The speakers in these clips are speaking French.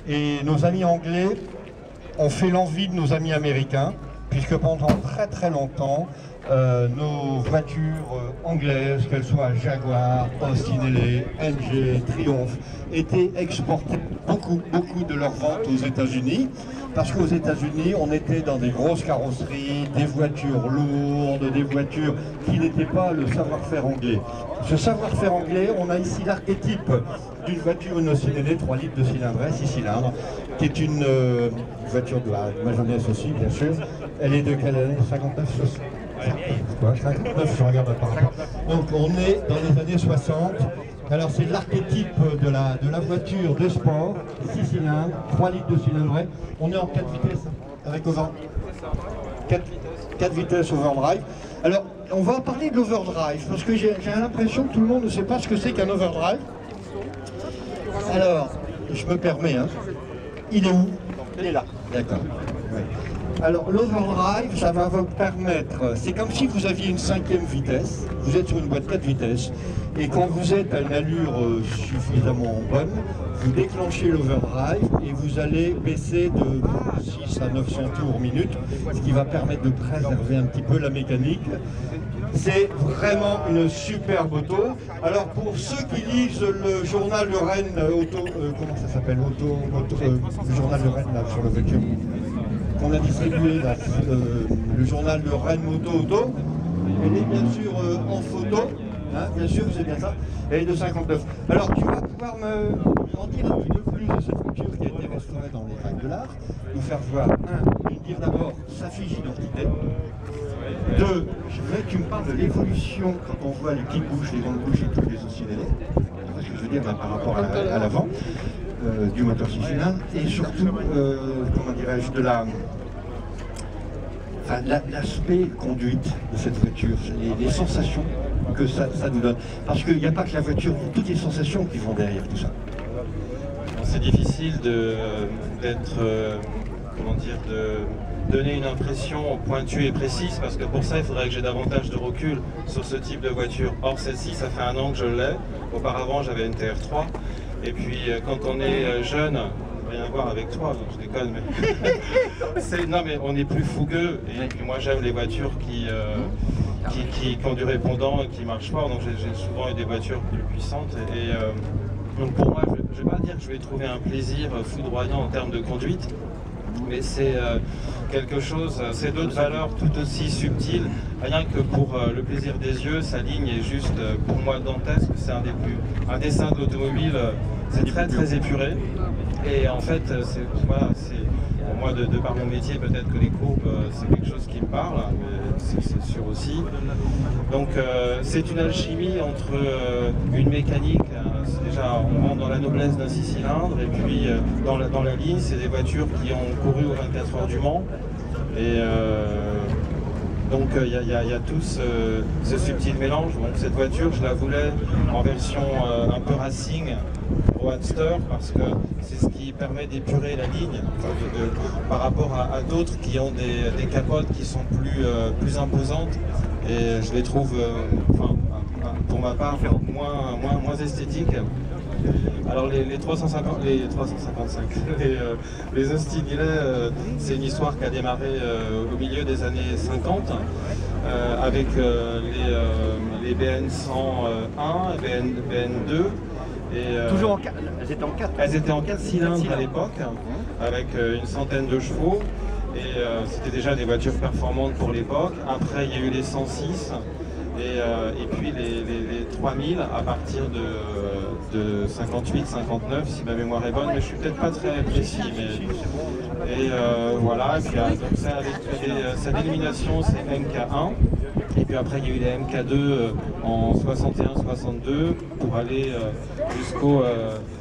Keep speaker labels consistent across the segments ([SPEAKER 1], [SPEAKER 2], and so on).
[SPEAKER 1] Et nos amis anglais ont fait l'envie de nos amis américains, puisque pendant très longtemps, nos voitures anglaises, qu'elles soient Jaguar, Austin LA, NG, Triumph, étaient exportées beaucoup de leurs ventes aux États-Unis, parce qu'aux États-Unis, on était dans des grosses carrosseries, des voitures lourdes, des voitures qui n'étaient pas le savoir-faire anglais. Ce savoir-faire anglais, on a ici l'archétype d'une voiture, une Austin LA 3 litres de cylindret, 6 cylindres, qui est une voiture de ma jeunesse aussi, bien sûr. Elle est de quelle année? 59, 60. 59, je regarde apparemment. Donc on est dans les années 60. Alors c'est l'archétype de la voiture de sport, 6 cylindres, 3 litres de cylindret. On est en 4 vitesses avec 4 vitesses overdrive. Alors on va parler de l'overdrive parce que j'ai l'impression que tout le monde ne sait pas ce que c'est qu'un overdrive. Alors, je me permets, hein. Il est où? Il est là. D'accord. Oui. Alors l'overdrive, ça va vous permettre, c'est comme si vous aviez une 5e vitesse, vous êtes sur une boîte 4 vitesses, et quand vous êtes à une allure suffisamment bonne, vous déclenchez l'overdrive et vous allez baisser de 6 à 900 tours minute, ce qui va permettre de préserver un petit peu la mécanique. C'est vraiment une superbe auto. Alors pour ceux qui lisent le journal de Rennes Auto, comment ça s'appelle, le journal de Rennes là, sur la voiture, qu'on a distribué là, le journal de Rennes Moto Auto, elle est bien sûr en photo, hein, bien sûr, c'est bien ça, elle est de 59. Alors tu vas pouvoir en dire un petit peu plus de cette voiture qui a été restaurée dans les règles de l'art, nous faire voir, nous dire d'abord sa fiche d'identité. 2, je voudrais que tu me parles de l'évolution quand on voit les petites bouches, les grandes bouches et toutes les oscillés. Ce que je veux dire par rapport à l'avant du moteur 6 cylindres et surtout, comment dirais-je, de l'aspect conduite de cette voiture, les sensations que ça nous donne. Parce qu'il n'y a pas que la voiture, il y a toutes les sensations qui vont derrière tout ça.
[SPEAKER 2] C'est difficile d'être, comment dire, de donner une impression pointue et précise, parce que pour ça il faudrait que j'ai davantage de recul sur ce type de voiture. Or celle-ci, ça fait 1 an que je l'ai, auparavant j'avais une TR3, et puis quand on est jeune, rien à voir avec toi, je déconne, mais non mais on est plus fougueux, et puis moi j'aime les voitures qui ont du répondant et qui marchent fort, donc j'ai souvent eu des voitures plus puissantes, donc pour moi je ne vais pas dire que je vais trouver un plaisir foudroyant en termes de conduite, mais c'est quelque chose, c'est d'autres valeurs tout aussi subtiles, rien que pour le plaisir des yeux, sa ligne est juste pour moi dantesque, c'est un dessin de l'automobile, c'est très épuré, et en fait voilà, pour moi de par mon métier peut-être que les courbes c'est quelque chose qui me parle, mais c'est sûr aussi. Donc c'est une alchimie entre une mécanique, déjà on rentre dans la noblesse d'un 6 cylindres, et puis dans la ligne c'est des voitures qui ont couru aux 24 heures du Mans, et donc il y a tout ce subtil mélange. Donc cette voiture je la voulais en version un peu racing, roadster, parce que c'est ce qui permet d'épurer la ligne par rapport à d'autres qui ont des capotes qui sont plus imposantes, et je les trouve, pour ma part, moins esthétiques. Alors les 355, les Austin LA, c'est une histoire qui a démarré au milieu des années 50 avec les BN 101, BN 2.
[SPEAKER 3] Toujours en 4, elles étaient en 4.
[SPEAKER 2] Elles étaient en 4 cylindres à l'époque, avec une centaine de chevaux, et c'était déjà des voitures performantes pour l'époque. Après, il y a eu les 106, et puis les 3000 à partir de 58, 59, si ma mémoire est bonne, mais je suis peut-être pas très précis. Et voilà, et puis donc ça, avec sa dénomination, c'est MK1. Et puis après il y a eu les MK2 en 61-62 pour aller jusqu'au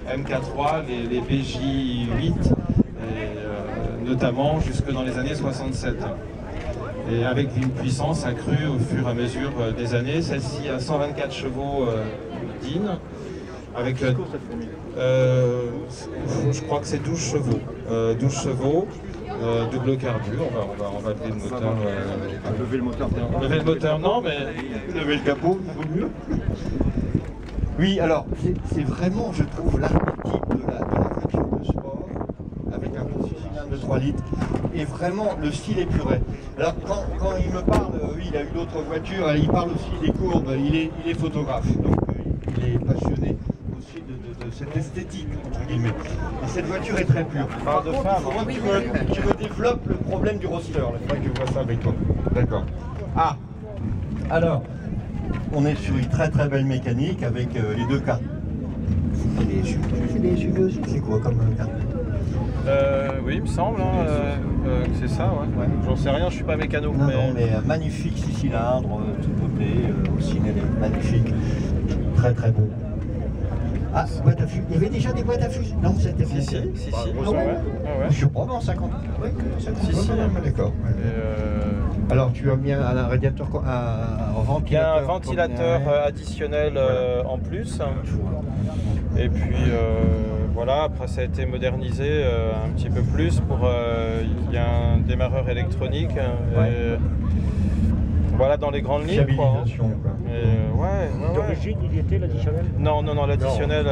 [SPEAKER 2] MK3, les BJ8, notamment jusque dans les années 67. Et avec une puissance accrue au fur et à mesure des années. Celle-ci a 124 chevaux DIN, avec je crois que c'est 12 chevaux. 12 chevaux. Double carbure, on va lever le moteur.
[SPEAKER 3] Lever le moteur.
[SPEAKER 2] Lever le moteur, non, mais
[SPEAKER 1] lever le capot, il vaut mieux. Oui, alors c'est vraiment, je trouve, l'archétype de la voiture de sport cylindres de 3 litres. Et vraiment, le style épuré. Alors, quand il me parle, oui, il a eu d'autres voitures, il parle aussi des courbes, il est photographe. Donc, il est passionné aussi de cette esthétique, entre guillemets. Et cette voiture est très pure. Par contre, il faut que tu me développes le problème du roster. Il faudrait que je vois ça avec toi. D'accord. Ah, alors, on est sur une très très belle mécanique avec les deux cartes. C'est des SUV aussi, c'est quoi comme carte?
[SPEAKER 2] Oui, il me semble que c'est ça, ouais. J'en sais rien, je suis pas mécano.
[SPEAKER 1] Non, mais magnifique 6 cylindres, tout beauté, aussi magnifique, très très beau. Ah, boîte à fusil. Il y avait déjà des boîtes à fusil? Non, c'était
[SPEAKER 2] Si.
[SPEAKER 1] Ah ouais. Je sais pas, en 50. Oui, 50.
[SPEAKER 2] Si.
[SPEAKER 1] D'accord. Alors, tu as mis un radiateur, un ventilateur.
[SPEAKER 2] Il y a un ventilateur additionnel en plus. Et puis voilà, après ça a été modernisé un petit peu plus pour. Il y a un démarreur électronique. Et, voilà, dans les grandes lignes.
[SPEAKER 1] Fiabilisation, quoi.
[SPEAKER 4] D'origine, il y était l'additionnel?
[SPEAKER 2] Non, l'additionnel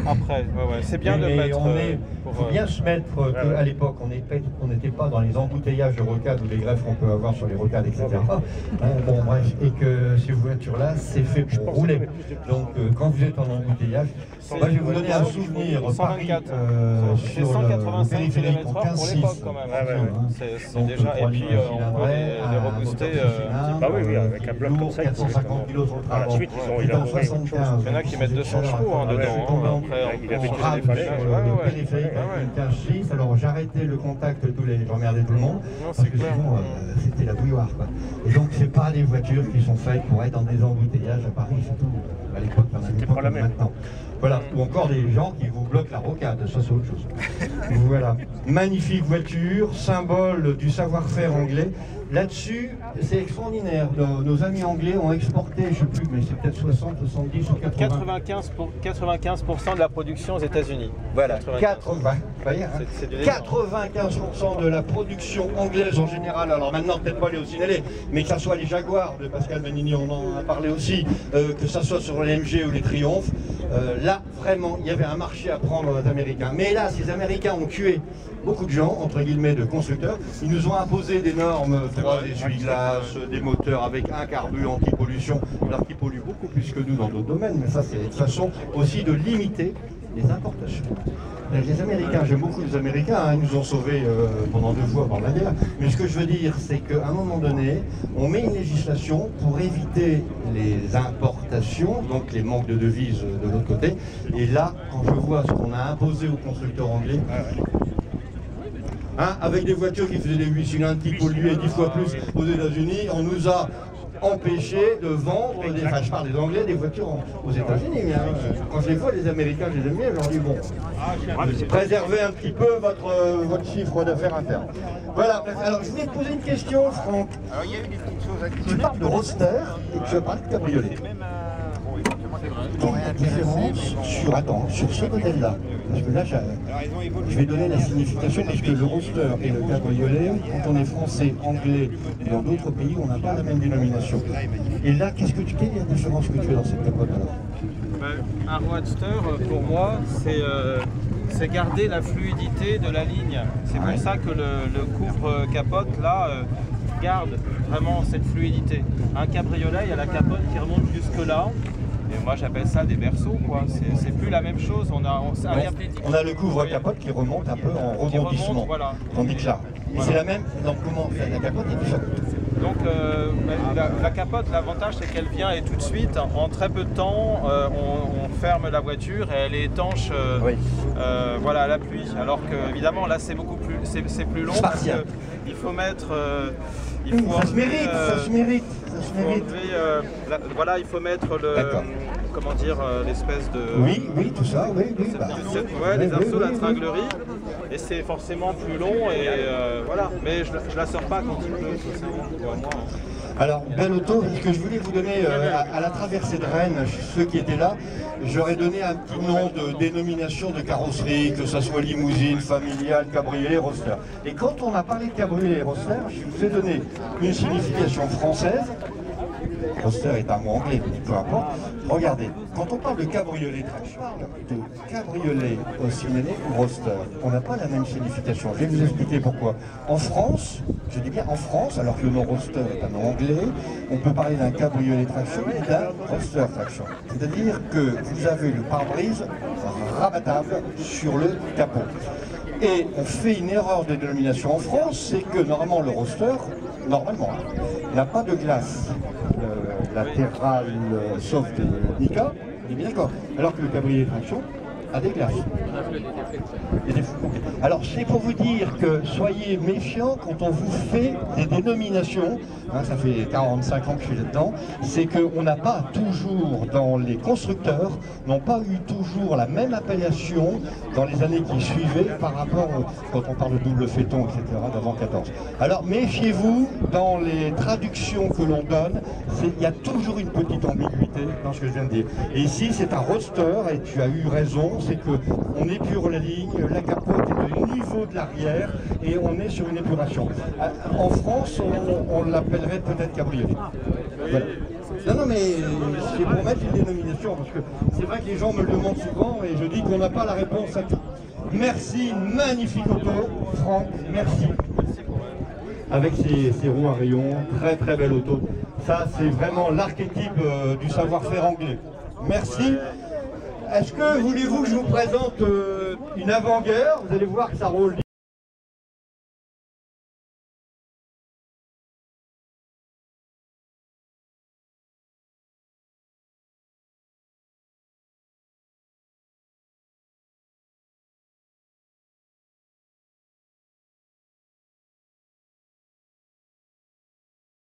[SPEAKER 2] après. C'est bien de mettre.
[SPEAKER 1] Il faut bien se mettre qu'à l'époque, on n'était pas dans les embouteillages de rocade ou les greffes qu'on peut avoir sur les rocades, etc. Bon, bref, et que ces voitures-là, c'est fait pour rouler. Donc, quand vous êtes en embouteillage, moi, je vais vous donner un souvenir. Paris,
[SPEAKER 2] c'est 185 km/h pour l'époque, quand même. C'est déjà. Et puis, on peut les rebooster.
[SPEAKER 4] Bah oui, avec un bloc comme ça,
[SPEAKER 1] 450 kg sur le train.
[SPEAKER 4] Ensuite, ils ont
[SPEAKER 1] 75.
[SPEAKER 2] Il y en a qui mettent 200 chevaux dedans.
[SPEAKER 4] Il avait
[SPEAKER 1] On rame sur le périphérique avec une 15 6. Alors j'arrêtais le contact, j'emmerdais tout le monde, parce que sinon c'était la bouilloire, quoi. Et donc c'est pas des voitures qui sont faites pour être dans des embouteillages à Paris, c'est tout. À l'époque,
[SPEAKER 4] c'était pas la même.
[SPEAKER 1] Maintenant. Voilà, ou encore des gens qui vous bloquent la rocade, ça c'est autre chose. Voilà, magnifique voiture, symbole du savoir-faire anglais. Là-dessus, c'est extraordinaire. Nos amis anglais ont exporté, je ne sais plus, mais c'est peut-être 60, 70 ou 80.
[SPEAKER 2] 95% de la production aux États-Unis.
[SPEAKER 1] Voilà, 95% de la production anglaise en général. Alors maintenant, peut-être pas les Ossinelli, mais que ce soit les Jaguars de Pascal Benigni, on en a parlé aussi, que ce soit sur les MG ou les Triumph. Là, vraiment, il y avait un marché à prendre aux Américains. Mais là, ces Américains ont tué beaucoup de gens, entre guillemets, de constructeurs. Ils nous ont imposé des normes, 3 essuie-glaces, des moteurs avec un carburant anti-pollution, alors qu'ils polluent beaucoup plus que nous dans d'autres domaines. Mais ça, c'est une façon aussi de limiter les importations. Les Américains, j'aime beaucoup les Américains, ils nous ont sauvés pendant 2 fois par la guerre. Mais ce que je veux dire, c'est qu'à un moment donné, on met une législation pour éviter les importations, donc les manques de devises de l'autre côté. Et là, quand je vois ce qu'on a imposé aux constructeurs anglais, avec des voitures qui faisaient des 8 cylindres, qui polluaient 10 fois plus aux États-Unis, on nous a empêché de vendre, enfin je parle des Anglais, des voitures aux États-Unis. Quand je les vois, les Américains, je les aime bien, je leur dis bon, préservez un petit peu votre chiffre d'affaires interne. Voilà, alors je voulais te poser une question, Franck.
[SPEAKER 3] Alors il y a eu des petites choses à
[SPEAKER 1] Tu parles de roadster et tu parles de cabriolet. Quelle est la différence sur ce modèle-là? Parce que là, je vais donner la signification, parce que le roadster et le cabriolet, quand on est français, anglais, et dans d'autres pays, on n'a pas la même dénomination. Et là, quelle est la différence que tu as dans cette capote alors?
[SPEAKER 2] Un roadster, pour moi, c'est garder la fluidité de la ligne. C'est pour ça que le couvre-capote, là, garde vraiment cette fluidité. Un cabriolet, il y a la capote qui remonte jusque là. Et moi j'appelle ça des berceaux, quoi. C'est plus la même chose. On a
[SPEAKER 1] le couvre-capote qui remonte un peu en rebondissement.
[SPEAKER 2] Voilà.
[SPEAKER 1] Tandis que là, c'est la même. Donc comment la capote est différente?
[SPEAKER 2] Donc la capote, l'avantage c'est qu'elle vient et tout de suite, en très peu de temps, on ferme la voiture et elle est étanche voilà, à la pluie. Alors que évidemment là c'est beaucoup plus, c'est plus long parce qu'il faut mettre...
[SPEAKER 1] ça se mérite.
[SPEAKER 2] Voilà, il faut mettre le... Comment dire, l'espèce de...
[SPEAKER 1] Oui, tout ça, oui.
[SPEAKER 2] Les arceaux, la tringlerie, et c'est forcément plus long, et voilà. Mais je la sors pas quand il pleut, pour moi.
[SPEAKER 1] Alors, Belle Auto, ce que je voulais vous donner à la traversée de Rennes, ceux qui étaient là, j'aurais donné un petit nom de dénomination de carrosserie, que ce soit limousine, familiale, cabriolet, roadster. Et quand on a parlé de cabriolet et roadster, je vous ai donné une signification française, Roadster est un mot anglais, peu importe. Regardez, quand on parle de cabriolet traction, de cabriolet Simené ou Roadster, on n'a pas la même signification. Je vais vous expliquer pourquoi. En France, je dis bien en France, alors que le nom Roadster est un nom anglais, on peut parler d'un cabriolet traction et d'un Roadster traction. C'est-à-dire que vous avez le pare-brise rabattable sur le capot. Et on fait une erreur de dénomination en France, c'est que normalement le Roadster, normalement, n'a pas de glace latérale sauf des Nika, on est bien d'accord. Alors que le cabriolet traction a des glaces. Et des fous. Alors c'est pour vous dire que soyez méfiants quand on vous fait des dénominations, hein, ça fait 45 ans que je suis là-dedans, c'est qu'on n'a pas toujours, dans les constructeurs, n'ont pas eu toujours la même appellation dans les années qui suivaient par rapport, quand on parle de double phaéton, etc., d'avant 14. Alors méfiez-vous, dans les traductions que l'on donne, il y a toujours une petite ambiguïté dans ce que je viens de dire. Et ici c'est un Roadster, et tu as eu raison, c'est qu'on épure la ligne, la capote est au niveau de l'arrière et on est sur une épuration. En France, on l'appellerait peut-être cabriolet. Voilà. Non, mais c'est pour mettre une dénomination, parce que c'est vrai que les gens me le demandent souvent et je dis qu'on n'a pas la réponse à tout. Merci, magnifique auto, Franck, merci. Avec ses roues à rayons, très très belle auto. Ça, c'est vraiment l'archétype du savoir-faire anglais. Merci. Est-ce que voulez-vous que je vous présente une avant-guerre? Vous allez voir que ça roule.